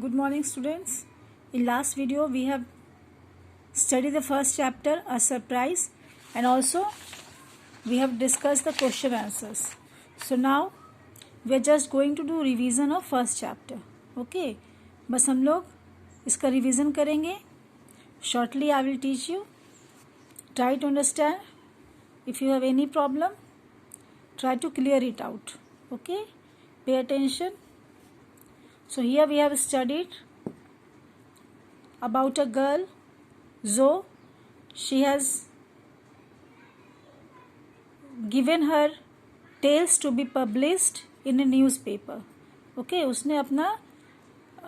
Good morning, students. In last video, we have studied the first chapter, a surprise, and also we have discussed the question answers. So now we are just going to do revision of first chapter. Okay, बस हम लोग इसका revision करेंगे. Shortly, I will teach you. Try to understand. If you have any problem, try to clear it out. Okay, pay attention. So here we have studied about a girl, Zoe. She has given her tales to be published in a newspaper. Okay, उसने अपना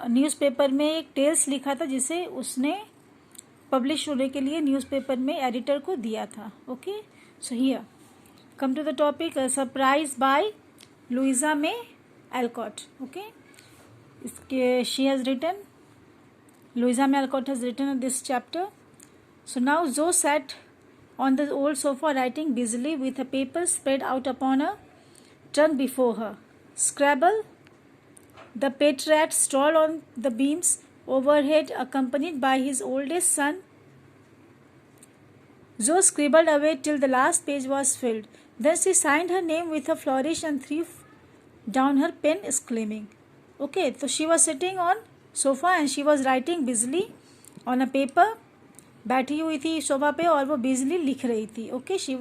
newspaper में एक tales लिखा था जिसे उसने publish होने के लिए न्यूज़पेपर में एडिटर को दिया था. Okay, so here come to the topic, surprise by Louisa May Alcott. Okay, इसके she has written, Louisa May Alcott has written this chapter. So now Zoe sat on the old sofa writing busily with a paper spread out upon a trunk before her. Scrabble, the pet rat, strolled on the beams overhead accompanied by his oldest son. Zoe scribbled away till the last page was filled. Then she signed her name with a flourish and threw down her pen, exclaiming. Okay, so she was sitting on sofa and she was writing बिजली on a paper. बैठी हुई थी sofa पे और वो बिजली लिख रही थी. Okay, she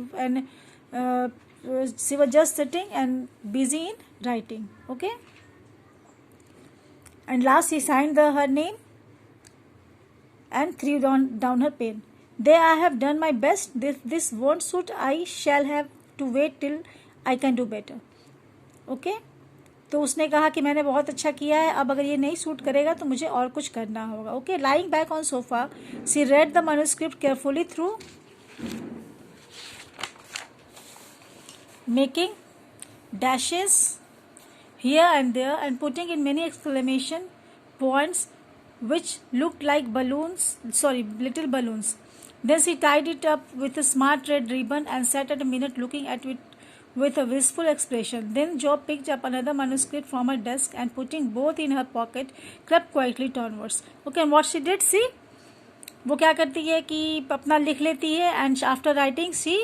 was just sitting and busy in writing. Okay, and last she signed her name and threw down her pen. There I have done my best, this won't suit, I shall have to wait till I can do better. Okay, तो उसने कहा कि मैंने बहुत अच्छा किया है, अब अगर ये नहीं सूट करेगा तो मुझे और कुछ करना होगा. Okay, lying back on sofa she read the manuscript carefully through, making dashes here and there and putting in many exclamation points which looked like little balloons. Then she tied it up with a smart red ribbon and sat at a minute looking at it with a wistful expression. Then Jo picked up another manuscript from her desk and putting both in her pocket, crept quietly downwards. Okay, and what she did, see, वो क्या करती है कि अपना लिख लेती है and after writing she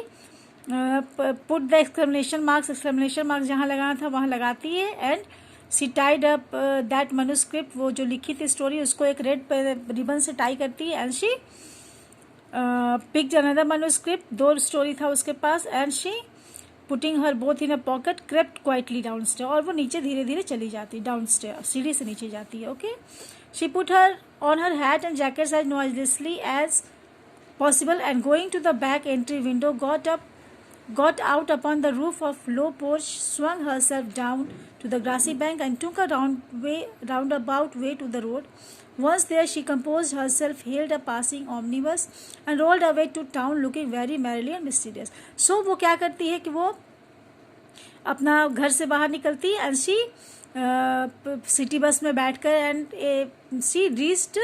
put the exclamation marks जहाँ लगाना था वहाँ लगाती है and she tied up that manuscript, वो जो लिखी थी स्टोरी उसको एक रेड रिबन से टाई करती है and she picked another manuscript, 2 story था उसके पास and she putting her both in a pocket crept quietly down stair, और वो नीचे धीरे धीरे चली जाती है, डाउन स्टेयर सीढ़ी से नीचे जाती है. Okay, she put her on her hat and jackets as noiselessly as possible and going to the back entry window got out upon the roof of low porch, swung herself down to the grassy bank and took a roundabout way to the road. Once there, she composed herself, hailed a passing omnibus and rolled away to town looking very merry and mysterious. So वो क्या करती है कि वो अपना घर से बाहर निकलती है एंड शी सिटी बस में बैठकर and she reached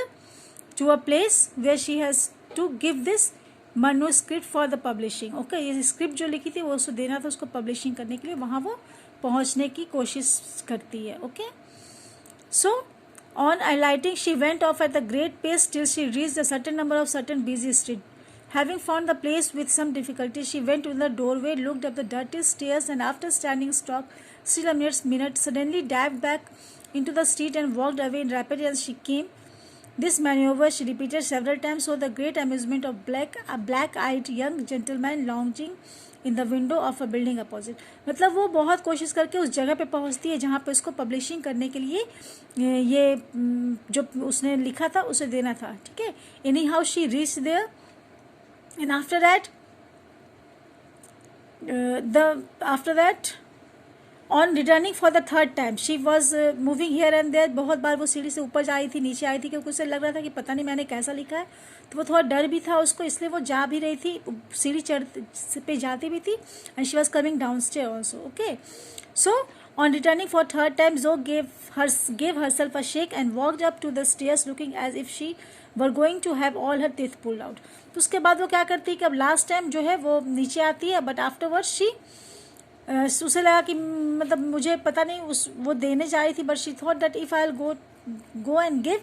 to a place where she has to give this manuscript for the publishing. Okay, ये स्क्रिप्ट जो लिखी थी वो उसको देना था उसको पब्लिशिंग करने के लिए, वहाँ वो पहुँचने की कोशिश करती है. Okay, so on alighting she went off at a great pace till she reached a certain number of certain busy street. Having found the place with some difficulty, she went to the doorway, looked up the dirty stairs, and after standing stock still a minute, suddenly dived back into the street and walked away in rapidly as she came. This maneuver she repeated several times, so the great amusement of a black-eyed young gentleman lounging in the window of a building opposite. मतलब वो बहुत कोशिश करके उस जगह पे पहुंचती है जहाँ पे उसको पब्लिशिंग करने के लिए ये जो उसने लिखा था उसे देना था. ठीक है, anyhow she reach there and after that on returning for the third time she was moving here and there. बहुत बार वो सीढ़ी से ऊपर जा रही थी, नीचे आई थी, क्योंकि उसे लग रहा था कि पता नहीं मैंने कैसा लिखा है, तो वो थोड़ा डर भी था उसको, इसलिए वो जा भी रही थी, सीढ़ी चढ़ पे जाती भी थी and she was coming down stair also. Okay, so on returning for third time Zoe gave herself a shake and walked up to the stairs looking as if she were going to have all her teeth pulled out. तो उसके बाद वो क्या करती है कि अब last time जो है वो नीचे आती है, बट आफ्टरवर्ड शी उसे लगा कि मतलब मुझे पता नहीं वो देने जा रही थी, but she thought that if I go and give,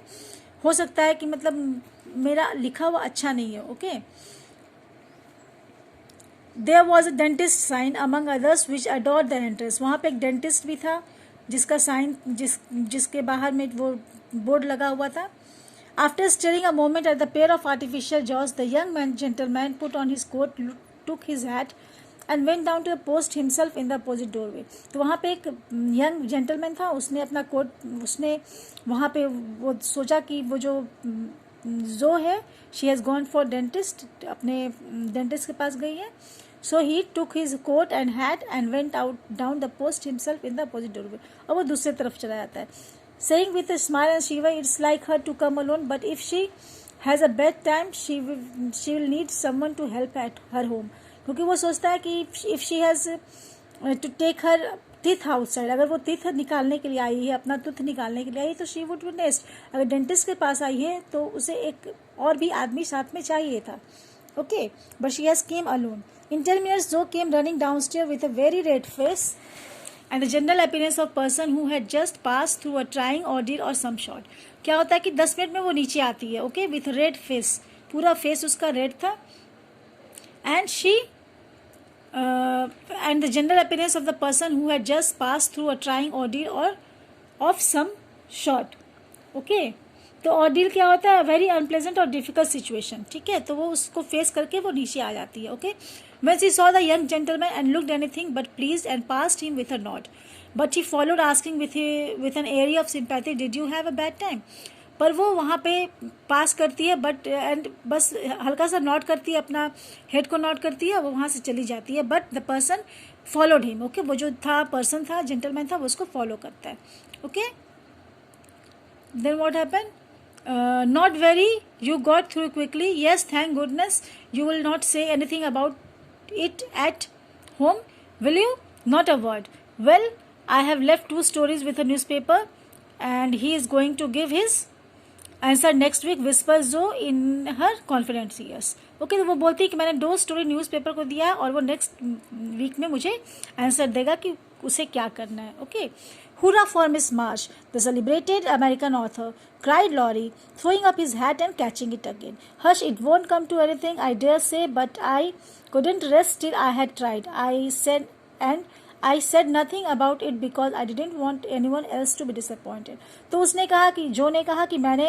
हो सकता है कि मतलब मेरा लिखा हुआ अच्छा नहीं है. Okay. There was a dentist sign among others which adorn the entrance. वहाँ पे एक डेंटिस्ट भी था जिसका साइन जिसके बाहर में वो बोर्ड लगा हुआ था. After staring a moment at the pair of artificial jaws, the young gentleman put on his coat, took his hat and went down to post himself in the opposite doorway. तो वहाँ पे एक young gentleman था, उसने अपना coat, उसने वहाँ पे वो सोचा कि वो जो है she has gone for dentist, अपने डेंटिस्ट के पास गई है. So he took his coat and hat and went out down the post himself in the opposite doorway. और वो दूसरे तरफ चला जाता है, saying with a smile and shiver, it's like her to come alone, but if she has a bad time, she will need someone to help at her home. क्योंकि वो सोचता है कि if she has to take her teeth outside, अगर वो teeth निकालने के लिए आई है, अपना टूथ निकालने के लिए आई है, तो she would be next. अगर डेंटिस्ट के पास आई है तो उसे एक और भी आदमी साथ में चाहिए था. Okay, but she has came alone. In 10 minutes, Zoe came running downstairs with a very red face and the general appearance of person who had just passed through a trying ordeal or some shot. क्या होता है कि 10 minute में वो नीचे आती है. Okay, with red face, पूरा फेस उसका रेड था. And she and the general appearance of the person who had just pass through a trying ordeal और ऑफ सम शॉट. ओके, तो ऑर्डील क्या होता है? वेरी अनप्लेजेंट और डिफिकल्ट सिचुएशन. ठीक है, तो वो उसको फेस करके वो नीचे आ जाती है. Okay. When she saw the young gentleman and looked anything but pleased and passed him with a nod, but he followed asking with an area of sympathy, did you have a bad time? पर वो वहाँ पे पास करती है but and बस हल्का सा not करती है, अपना हेड को नॉट करती है, वो वहाँ से चली जाती है. But the person followed him. Okay, वो जो था पर्सन था, जेंटलमैन था, वो उसको फॉलो करता है. Okay, then what happen? Not very, you got through quickly. Yes, thank goodness. You will not say anything about it at home, will you? Not a word. Well, I have left 2 stories with a newspaper and he is going to give his answer next week, whispers Zoe in her confident ears. Okay, तो वो बोलती है कि मैंने 2 story newspaper को दिया है और वो नेक्स्ट वीक में मुझे आंसर देगा कि उसे क्या करना है. Okay. Hurrah for Miss Marsh, the celebrated American author, cried Laurie, throwing up his hat and catching it again. Hush, it won't come to anything, I dare say, but I couldn't rest till I had tried. I said nothing about it because I didn't want anyone else to be disappointed. तो उसने कहा कि जो ने कहा कि मैंने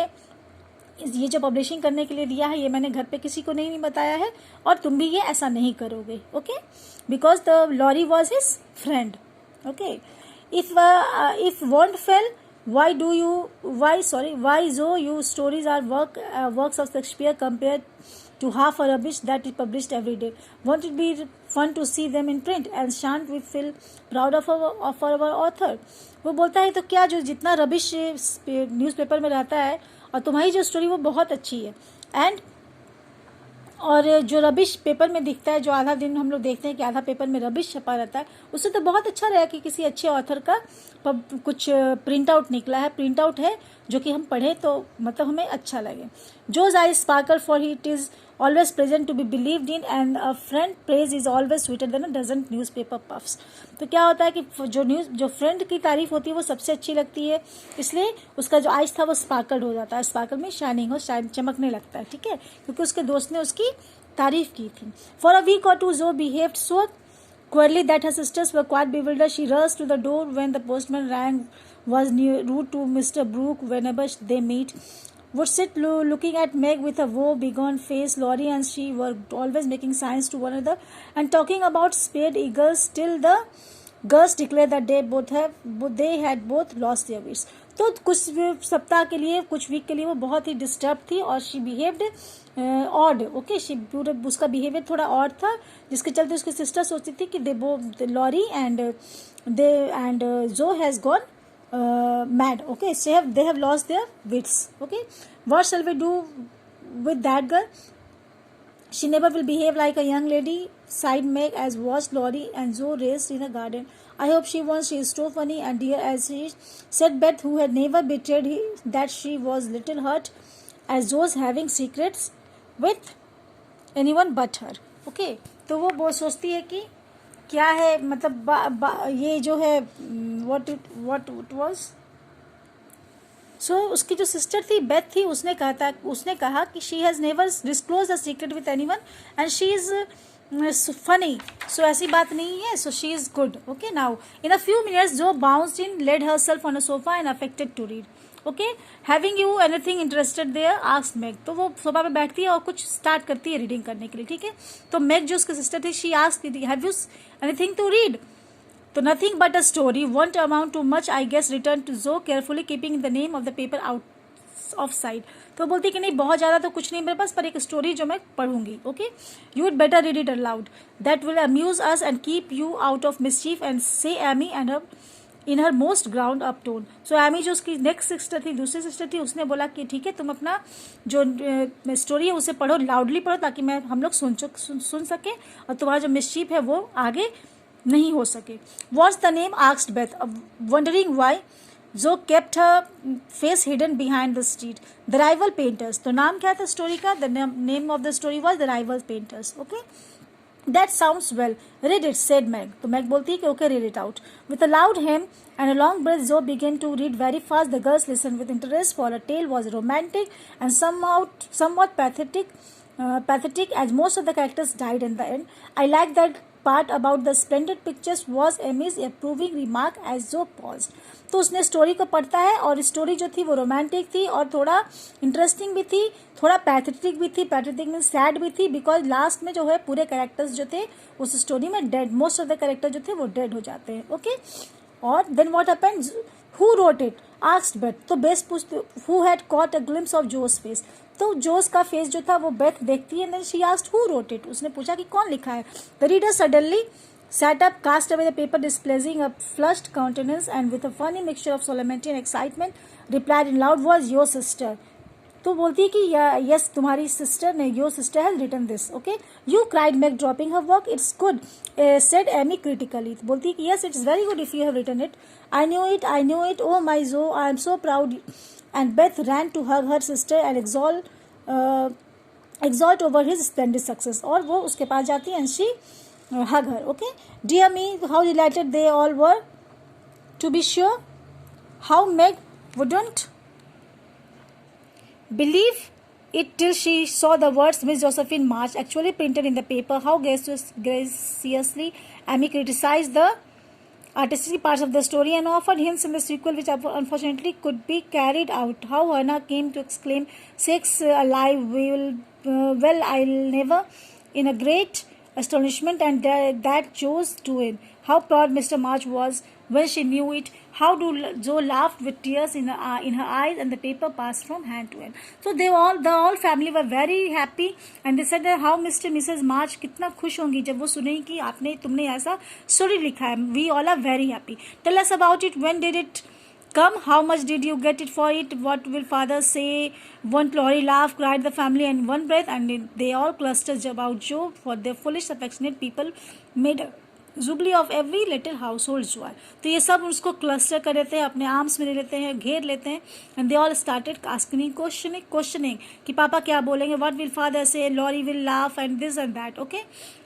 ये जो पब्लिशिंग करने के लिए दिया है, ये मैंने घर पे किसी को नहीं बताया है और तुम भी ये ऐसा नहीं करोगे. Okay, because the lorry was his friend. Okay. If won't fell, why so you stories are works of Shakespeare compared to half a rubbish that is published every day. Won't it be fun to see them in print and shan't we feel proud of our author? वो बोलता है तो क्या, जो जितना rubbish newspaper में रहता है और तुम्हारी जो स्टोरी वो बहुत अच्छी है, एंड और जो रबिश पेपर में दिखता है, जो आधा दिन हम लोग देखते हैं कि आधा पेपर में रबिश छपा रहता है, उससे तो बहुत अच्छा रहेगा कि किसी अच्छे ऑथर का कुछ प्रिंट आउट निकला है, प्रिंट आउट है जो कि हम पढ़ें तो मतलब हमें अच्छा लगे. Whose eye sparkle for he it is always present to be believed in and a friend praise is always sweeter than a dozen newspaper puffs. तो क्या होता है कि जो फ्रेंड की तारीफ होती है वो सबसे अच्छी लगती है, इसलिए उसका जो आइज था वो स्पार्कल्ड हो जाता है. स्पार्कल में शाइनिंग हो, चमकने लगता है. ठीक है, क्योंकि उसके दोस्त ने उसकी तारीफ की थी. फॉर अ वीक और to Zoe behaved so queerly that her sisters were quite bewildered. She rushed to the door when the postman rang, was rude to Mr. Brooke whenever they meet, would sit looking at Meg with a woe-begone face. Laurie and she were always making signs to one another and talking about spade eagles till the girls declared that they had both lost their wits. तो कुछ सप्ताह के लिए, कुछ week के लिए वो बहुत ही डिस्टर्ब थी और शी बिहेव्ड ऑड. ओके, उसका बिहेवियर थोड़ा ऑड था, जिसके चलते उसकी सिस्टर सोचती थी कि लॉरी एंड जो has gone mad. Okay, so they have lost their wits. Okay, what shall we do with that girl? She never will behave like a young lady, sighed Meg as watched Laurie and Zoe raced in the garden. I hope she won't. She is so funny and dear, as she said Beth, who had never betrayed that she was little hurt as Zoe's having secrets with anyone but her. Okay, तो वो बहुत सोचती है कि क्या है मतलब ये जो है व्हाट इट वाज। सो उसकी जो सिस्टर थी बेथ थी, उसने कहा कि she has never disclose the secret with anyone and she is funny. So ऐसी बात नहीं है, so she is good. Okay, now in a few minutes Jo bounced in, laid herself on a sofa and affected to read. Okay, having you anything interested there, asked Meg. तो वो sofa पे बैठती है और कुछ start करती है reading करने के लिए, ठीक है। तो मैग जो उसकी सिस्टर थी, she asked have you anything to read. तो nothing but a story, won't amount to much I guess, return to Jo carefully keeping the name of the paper out of side. तो बोलती कि नहीं बहुत ज़्यादा तो कुछ नहीं मेरे पास, पर एक स्टोरी जो मैं पढ़ूंगी। Okay, you would better read it aloud, that will amuse us and keep you out of mischief and say Amy and her in her most ground up tone. So Amy Jo उसकी next sister थी, दूसरी sister थी, उसने बोला कि ठीक है तुम अपना जो स्टोरी है उसे पढ़ो, लाउडली पढ़ो, ताकि हम लोग सुन सके और तुम्हारा जो मिसचीफ है वो आगे नहीं हो सके। What's the name, asked Beth, wondering why Jo kept her face hidden behind the street. The rival painters. तो नाम क्या था स्टोरी का? The name of the story was the rival painters. Okay, that sounds well, read it, said Meg. तो Meg बोलती है कि okay, read it out. With a loud hem and a long breath, Zoe began to read very fast. The girls listened with interest, for her tale was romantic and somewhat pathetic, as most of the characters died in the end. I like that part about the splendid pictures, was Amy's approving remark as Zoe paused. तो उसने story को पढ़ता है और story जो थी वो romantic थी और थोड़ा इंटरेस्टिंग भी थी, थोड़ा पैथेटिक भी थी। पैथेटिक में सैड भी थी, बिकॉज लास्ट में जो है पूरे कैरेक्टर्स जो थे उस स्टोरी में dead, most of the character जो थे वो डेड हो जाते हैं। ओके, और then what happened, who wrote it, asked Beth. तो बेथ पूछती who had caught a glimpse of Jo's face. तो जोस का फेस जो था वो बेथ देखती है, then she asked who wrote it. उसने पूछा कि कौन लिखा है। The reader suddenly sat up, cast away the paper, displaying a flushed countenance, and with a funny mixture of solemnity and excitement, replied in loud voice, "Your sister." तो बोलती है कि यस तुम्हारी सिस्टर ने, your sister has written this. Okay, you cried Meg dropping her work, it's good, said Amy critically. बोलती है कि yes it's very good if you have written it, I knew it, oh my Jo, I am so proud. And Beth ran to hug her sister and exalt over his splendid success। और वो उसके पास जाती है and she hug her। Okay, dear me, how delighted they all were, to be sure. How Meg wouldn't believe it till she saw the words Miss Josephine March actually printed in the paper. How graciously Amy criticized the artistic parts of the story and offered hints in the sequel which unfortunately could be carried out. How Hannah came to exclaim, "Sakes alive, well, I'll never," in a great astonishment, and that Joe's doing. How proud Mr. March was when she knew it. How Joe laughed with tears in her eyes, and the paper passed from hand to hand. So the all family were very happy, and they said that how Mr. and Mrs. March कितना खुश होंगी जब वो सुनेंगी कि तुमने ऐसा story लिखा है। We all are very happy. Tell us about it. When did it come? How much did you get it for it? What will father say? Won't Laurie laugh? Cried the family in one breath, and they all clustered about Joe, for their foolish, affectionate people made a jubilee of every little house hold Joy. तो ये सब उसको cluster कर लेते हैं, अपने arms में ले लेते हैं, घेर लेते हैं, and they all started asking questioning कि पापा क्या बोलेंगे, what will father say, Laurie will laugh and this and that. Okay,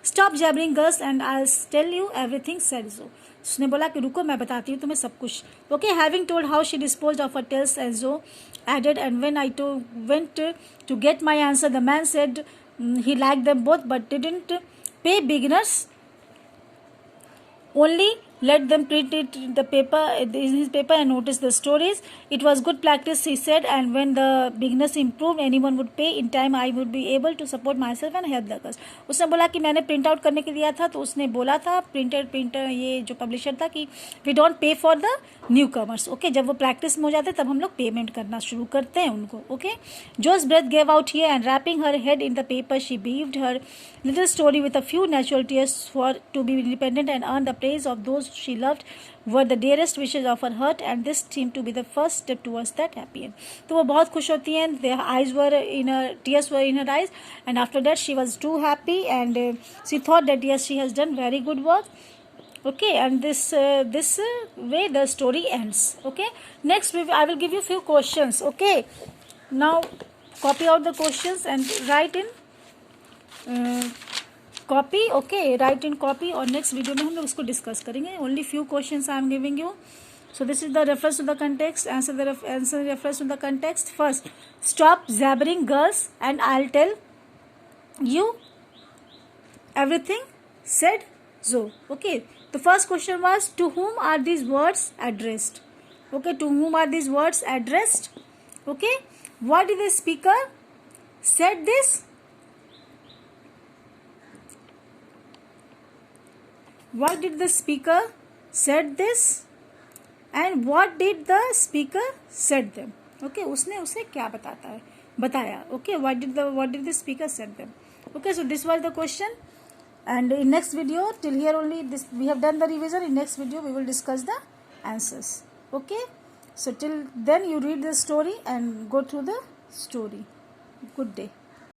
stop jabbering girls and I tell you everything, said Jo. उसने बोला कि रुको मैं बताती हूँ तुम्हें सब कुछ। Okay, having told how she disposed of her tales, and Jo added, and when I went to get my answer, the man said he liked them both but didn't pay beginners, only let them print it in his paper and notice the stories. It was good practice, he said, and when the beginners improved, anyone would pay in time, I would be able to support myself and help the others. उसने बोला कि मैंने print out करने के लिया था, तो उसने बोला था प्रिंटर ये जो पब्लिशर था कि we don't pay for the newcomers. Okay, जब वो प्रैक्टिस में हो जाते तब हम लोग पेमेंट करना शुरू करते हैं उनको। Okay, Jo's breath gave out here and wrapping her head in the paper she bedewed her little story with a few natural tears, for to be independent and earn the praise of those she loved were the dearest wishes of her heart, and this seemed to be the first step towards that happy end. तो वो बहुत खुश होती हैं, their eyes were in her, tears were in her eyes, and after that she was too happy, and she thought that yes, she has done very good work. Okay, and this way the story ends. Okay, next I will give you few questions. Okay, now copy out the questions and write in copy, okay, right in copy, और next video में हम लोग उसको discuss करेंगे. Only few questions I am giving you. So this is the reference to the context. Answer the answer reference to the context. First, stop jabbering, girls, and I'll tell you everything, said Zoe. Okay. The first question was, to whom are these words addressed? Okay. To whom are these words addressed? Okay. What did the speaker said this? What did the speaker said this? And what did the speaker said them? Okay, उसने उसे क्या बताया. Okay, what did the speaker said them? Okay, so this was the question. And in next video, till here only this we have done the revision. In next video we will discuss the answers. Okay, so till then you read the story and go through the story. Good day.